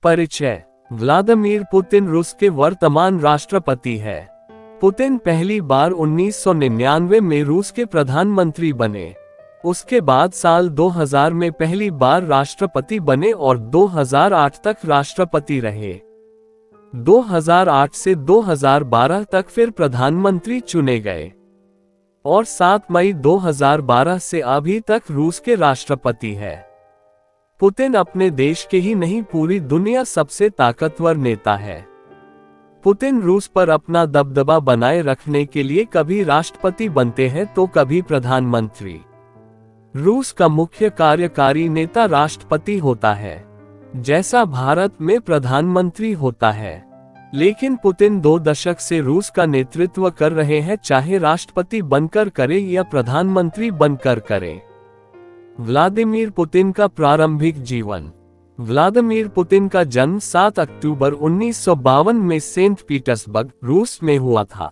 परिचय। Vladimir Putin रूस के वर्तमान राष्ट्रपति है। पुतिन पहली बार 1999 में रूस के प्रधानमंत्री बने। उसके बाद साल 2000 में पहली बार राष्ट्रपति बने और 2008 तक राष्ट्रपति रहे। 2008 से 2012 तक फिर प्रधानमंत्री चुने गए और 7 मई 2012 से अभी तक रूस के राष्ट्रपति है। पुतिन अपने देश के ही नहीं पूरी दुनिया सबसे ताकतवर नेता है। पुतिन रूस पर अपना दबदबा बनाए रखने के लिए कभी राष्ट्रपति बनते हैं तो कभी प्रधानमंत्री। रूस का मुख्य कार्यकारी नेता राष्ट्रपति होता है, जैसा भारत में प्रधानमंत्री होता है। लेकिन पुतिन 2 दशक से रूस का नेतृत्व कर रहे हैं, चाहे राष्ट्रपति बनकर करें या प्रधानमंत्री बनकर करें। व्लादिमीर पुतिन का प्रारंभिक जीवन। व्लादिमीर पुतिन का जन्म 7 अक्टूबर 1952 में सेंट पीटर्सबर्ग, रूस में हुआ था।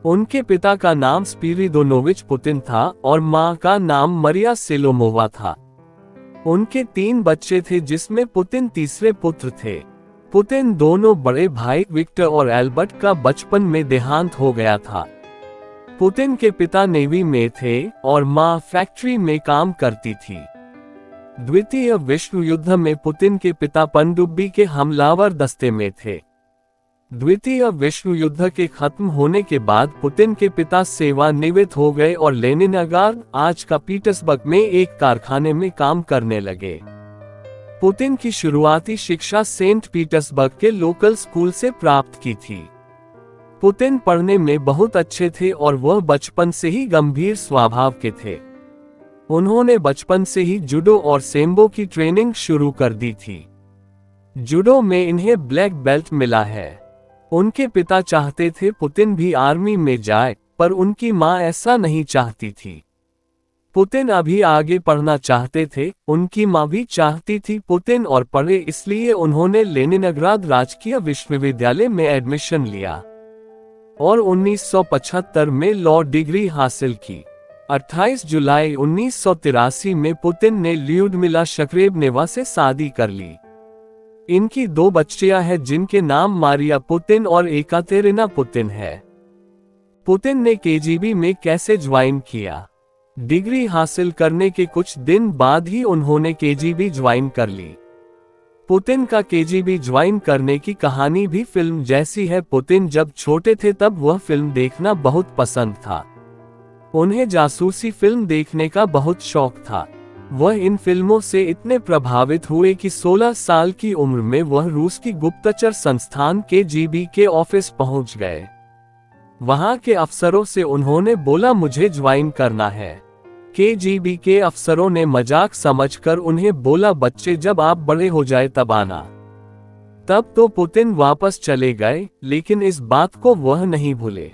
उनके पिता का नाम स्पिरिदोनोविच पुतिन था और मां का नाम मरिया सेलोमोवा था। उनके 3 बच्चे थे, जिसमें पुतिन तीसरे पुत्र थे। पुतिन दोनों बड़े भाई विक्टर और एल्बर्ट का बचपन में देहांत हो गया था। पुतिन के पिता नेवी में थे और मां फैक्ट्री में काम करती थी। द्वितीय विश्व युद्ध में पुतिन के पिता पनडुब्बी के हमलावर दस्ते में थे। द्वितीय विश्व युद्ध के खत्म होने के बाद पुतिन के पिता सेवानिवृत्त हो गए और लेनिनग्राद, आज का पीटर्सबर्ग में एक कारखाने में काम करने लगे। पुतिन की शुरुआती शिक्षा सेंट पीटर्सबर्ग के लोकल स्कूल से प्राप्त की थी। पुतिन पढ़ने में बहुत अच्छे थे और वह बचपन से ही गंभीर स्वभाव के थे। उन्होंने बचपन से ही जूडो और सेम्बो की ट्रेनिंग शुरू कर दी थी। जूडो में इन्हें ब्लैक बेल्ट मिला है। उनके पिता चाहते थे पुतिन भी आर्मी में जाए, पर उनकी मां ऐसा नहीं चाहती थी। पुतिन अभी आगे पढ़ना चाहते थे, उनकी मां भी चाहती थी पुतिन और पढ़े, इसलिए उन्होंने लेनिनग्राद राजकीय विश्वविद्यालय में एडमिशन लिया और 1975 में लॉ डिग्री हासिल की। 28 जुलाई 1983 में पुतिन ने ल्यूडमिला शक्रेबनेवा से शादी कर ली। इनकी 2 बच्चियां हैं, जिनके नाम मारिया पुतिन और एकातेरिना पुतिन है। पुतिन ने केजीबी में कैसे ज्वाइन किया। डिग्री हासिल करने के कुछ दिन बाद ही उन्होंने केजीबी ज्वाइन कर ली। पुतिन का केजीबी ज्वाइन करने की कहानी भी फिल्म जैसी है। पुतिन जब छोटे थे तब वह फिल्म देखना बहुत पसंद था। उन्हें जासूसी फिल्म देखने का बहुत शौक था। वह इन फिल्मों से इतने प्रभावित हुए कि 16 साल की उम्र में वह रूस की गुप्तचर संस्थान केजीबी के ऑफिस पहुंच गए। वहां के अफसरों से उन्होंने बोला, मुझे ज्वाइन करना है। केजीबी के अफसरों ने मजाक समझकर उन्हें बोला, बच्चे जब आप बड़े हो जाए तब आना। तब तो पुतिन वापस चले गए, लेकिन इस बात को वह नहीं भूले।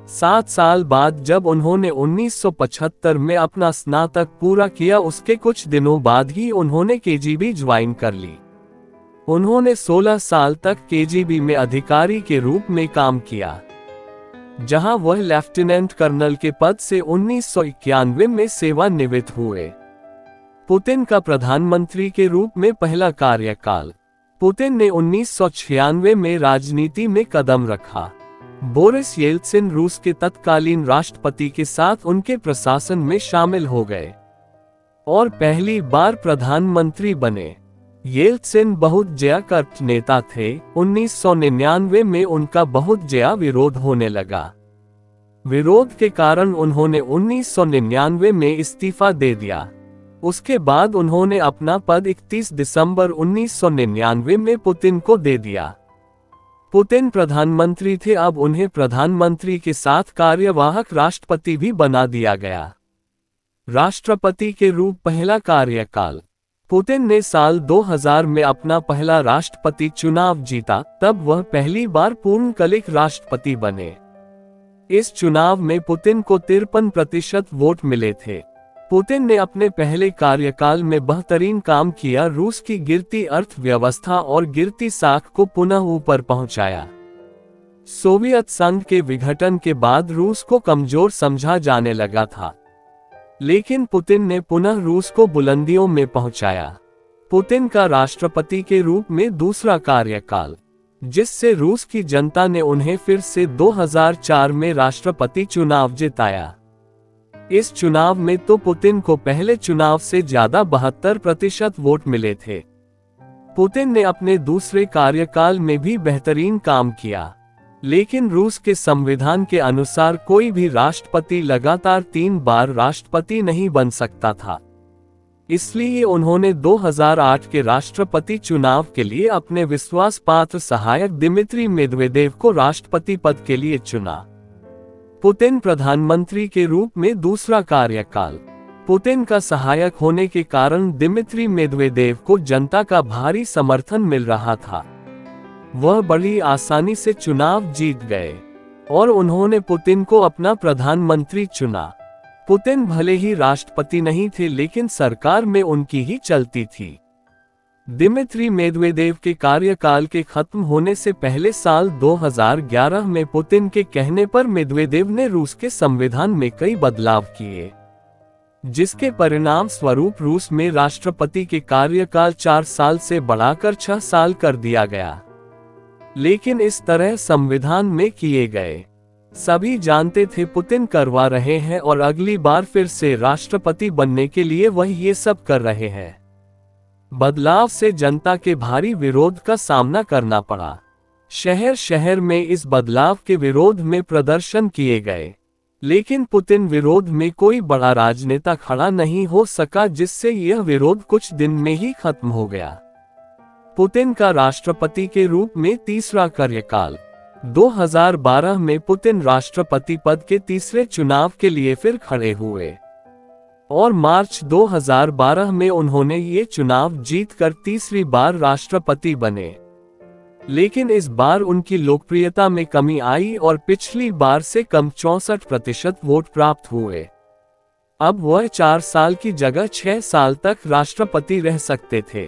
7 साल बाद जब उन्होंने 1975 में अपना स्नातक पूरा किया, उसके कुछ दिनों बाद ही उन्होंने केजीबी ज्वाइन कर ली। उन्होंने 16 साल तक केजीबी में अधिकारी के रूप में काम किया, जहां वह लेफ्टिनेंट कर्नल के पद से 1991 में सेवानिवृत्त हुए। पुतिन का प्रधानमंत्री के रूप में पहला कार्यकाल। पुतिन ने 1996 में राजनीति में कदम रखा। बोरिस येल्त्सिन रूस के तत्कालीन राष्ट्रपति के साथ उनके प्रशासन में शामिल हो गए और पहली बार प्रधानमंत्री बने। येल्त्सिन बहुत जयाकर्त नेता थे। 1999 में उनका बहुत जया विरोध होने लगा। विरोध के कारण उन्होंने 1999 में इस्तीफा दे दिया। उसके बाद उन्होंने अपना पद 31 दिसंबर 1999 में पुतिन को दे दिया। पुतिन प्रधानमंत्री थे, अब उन्हें प्रधानमंत्री के साथ कार्यवाहक राष्ट्रपति भी बना दिया गया। राष्ट्रपति के रूप पहला कार्यकाल। पुतिन ने साल 2000 में अपना पहला राष्ट्रपति चुनाव जीता, तब वह पहली बार पूर्णकालिक राष्ट्रपति बने। इस चुनाव में पुतिन को 53% वोट मिले थे। पुतिन ने अपने पहले कार्यकाल में बेहतरीन काम किया, रूस की गिरती अर्थव्यवस्था और गिरती साख को पुनः ऊपर पहुंचाया। सोवियत संघ के विघटन के बाद रूस को कमजोर समझा जाने लगा था, लेकिन पुतिन ने पुनः रूस को बुलंदियों में पहुंचाया। पुतिन का राष्ट्रपति के रूप में दूसरा कार्यकाल, जिससे रूस की जनता ने उन्हें फिर से 2004 में राष्ट्रपति चुनाव जिताया। इस चुनाव में तो पुतिन को पहले चुनाव से ज्यादा 72% वोट मिले थे। पुतिन ने अपने दूसरे कार्यकाल में भी बेहतरीन काम किया, लेकिन रूस के संविधान के अनुसार कोई भी राष्ट्रपति लगातार 3 बार राष्ट्रपति नहीं बन सकता था। इसलिए उन्होंने 2008 के राष्ट्रपति चुनाव के लिए अपने विश्वास पात्र सहायक दिमित्री मेदवेदेव को राष्ट्रपति पद के लिए चुना। पुतिन प्रधानमंत्री के रूप में दूसरा कार्यकाल। पुतिन का सहायक होने के कारण दिमित्री मेदवेदेव को जनता का भारी समर्थन मिल रहा था। वह बड़ी आसानी से चुनाव जीत गए और उन्होंने पुतिन को अपना प्रधानमंत्री चुना। पुतिन भले ही राष्ट्रपति नहीं थे, लेकिन सरकार में उनकी ही चलती थी। दिमित्री मेदवेदेव के कार्यकाल के खत्म होने से पहले साल 2011 में पुतिन के कहने पर मेदवेदेव ने रूस के संविधान में कई बदलाव किए, जिसके परिणाम स्वरूप रूस में राष्ट्रपति के कार्यकाल 4 साल से बढ़ाकर 6 साल कर दिया गया। लेकिन इस तरह संविधान में किए गए सभी जानते थे पुतिन करवा रहे हैं और अगली बार फिर से राष्ट्रपति बनने के लिए वह ये सब कर रहे हैं। बदलाव से जनता के भारी विरोध का सामना करना पड़ा। शहर शहर में इस बदलाव के विरोध में प्रदर्शन किए गए, लेकिन पुतिन विरोध में कोई बड़ा राजनेता खड़ा नहीं हो सका, जिससे यह विरोध कुछ दिन में ही खत्म हो गया। पुतिन का राष्ट्रपति के रूप में तीसरा कार्यकाल। 2012 में पुतिन राष्ट्रपति पद के तीसरे चुनाव के लिए फिर खड़े हुए और मार्च 2012 में उन्होंने ये चुनाव जीतकर तीसरी बार राष्ट्रपति बने। लेकिन इस बार उनकी लोकप्रियता में कमी आई और पिछली बार से कम 64% वोट प्राप्त हुए। अब वह 4 साल की जगह 6 साल तक राष्ट्रपति रह सकते थे।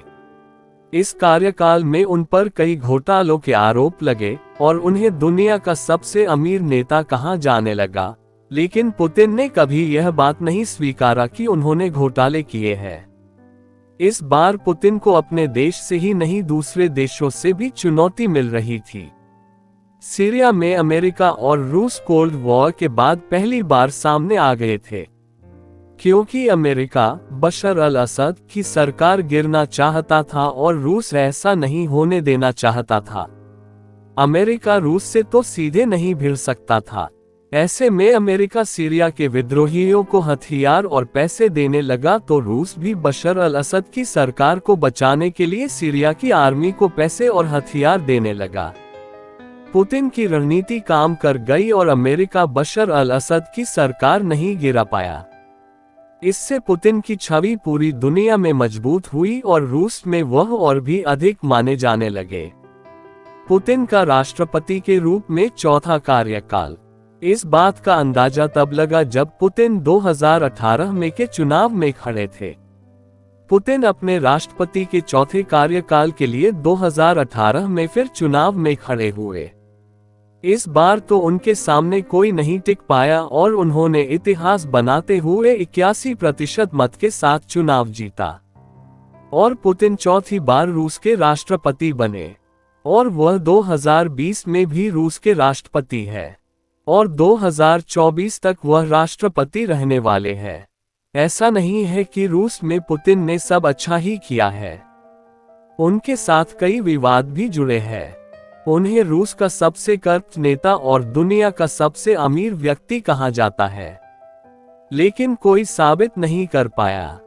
इस कार्यकाल में उन पर कई घोटालों के आरोप लगे और उन्हें दुनिया का सबसे अमीर नेता कहा जाने लगा, लेकिन पुतिन ने कभी यह बात नहीं स्वीकारा कि उन्होंने घोटाले किए हैं। इस बार पुतिन को अपने देश से ही नहीं, दूसरे देशों से भी चुनौती मिल रही थी। सीरिया में अमेरिका और रूस कोल्ड वॉर के बाद पहली बार सामने आ गए थे, क्योंकि अमेरिका बशर अल असद की सरकार गिरना चाहता था और रूस ऐसा नहीं होने देना चाहता था। अमेरिका रूस से तो सीधे नहीं भिड़ सकता था। ऐसे में अमेरिका सीरिया के विद्रोहियों को हथियार और पैसे देने लगा, तो रूस भी बशर अल असद की सरकार को बचाने के लिए सीरिया की आर्मी को पैसे और हथियार देने लगा। पुतिन की रणनीति काम कर गई और अमेरिका बशर अल असद की सरकार नहीं गिरा पाया। इससे पुतिन की छवि पूरी दुनिया में मजबूत हुई और रूस में वह और भी अधिक माने जाने लगे। पुतिन का राष्ट्रपति के रूप में चौथा कार्यकाल। इस बात का अंदाजा तब लगा जब पुतिन 2018 में के चुनाव में खड़े थे। पुतिन अपने राष्ट्रपति के चौथे कार्यकाल के लिए 2018 में फिर चुनाव में खड़े हुए। इस बार तो उनके सामने कोई नहीं टिक पाया और उन्होंने इतिहास बनाते हुए 81% मत के साथ चुनाव जीता और पुतिन चौथी बार रूस के राष्ट्रपति बने और वह 2020 में भी रूस के राष्ट्रपति है और 2024 तक वह राष्ट्रपति रहने वाले हैं। ऐसा नहीं है कि रूस में पुतिन ने सब अच्छा ही किया है, उनके साथ कई विवाद भी जुड़े हैं। उन्हें रूस का सबसे करप्ट नेता और दुनिया का सबसे अमीर व्यक्ति कहा जाता है, लेकिन कोई साबित नहीं कर पाया।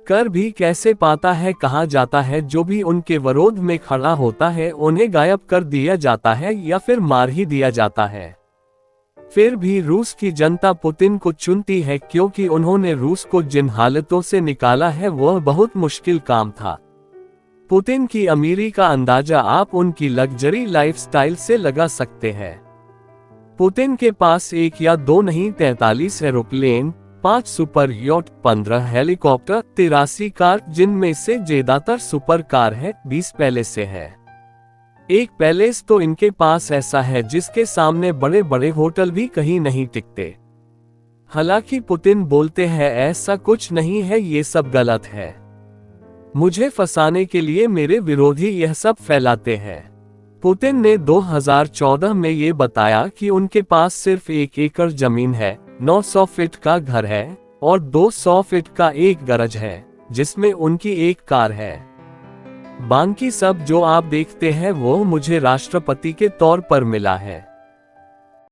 कर भी कैसे पाता है, कहा जाता है जो भी उनके विरोध में खड़ा होता है उन्हें गायब कर दिया जाता है या फिर मार ही दिया जाता है। फिर भी रूस की जनता पुतिन को चुनती है, क्योंकि उन्होंने रूस को जिन हालतों से निकाला है वह बहुत मुश्किल काम था। पुतिन की अमीरी का अंदाजा आप उनकी लग्जरी लाइफस्टाइल से लगा सकते हैं। पुतिन के पास 1 या 2 नहीं 43 aeroplane, 5 super yacht, 15 helicopter, 83 car, जिनमें से ज्यादातर सुपर कार है, 20 पैलेस है। एक पैलेस तो इनके पास ऐसा है जिसके सामने बड़े बड़े होटल भी कहीं नहीं टिकते। हालांकि पुतिन बोलते हैं ऐसा कुछ नहीं है, ये सब गलत है। मुझे फंसाने के लिए मेरे विरोधी यह सब फैलाते हैं। पुतिन ने 2014 में ये बताया कि उनके पास सिर्फ 1 एकड़ जमीन है, 900 फीट का घर है और 200 फीट का एक गैराज है जिसमें उनकी एक कार है। बाकी सब जो आप देखते हैं वो मुझे राष्ट्रपति के तौर पर मिला है।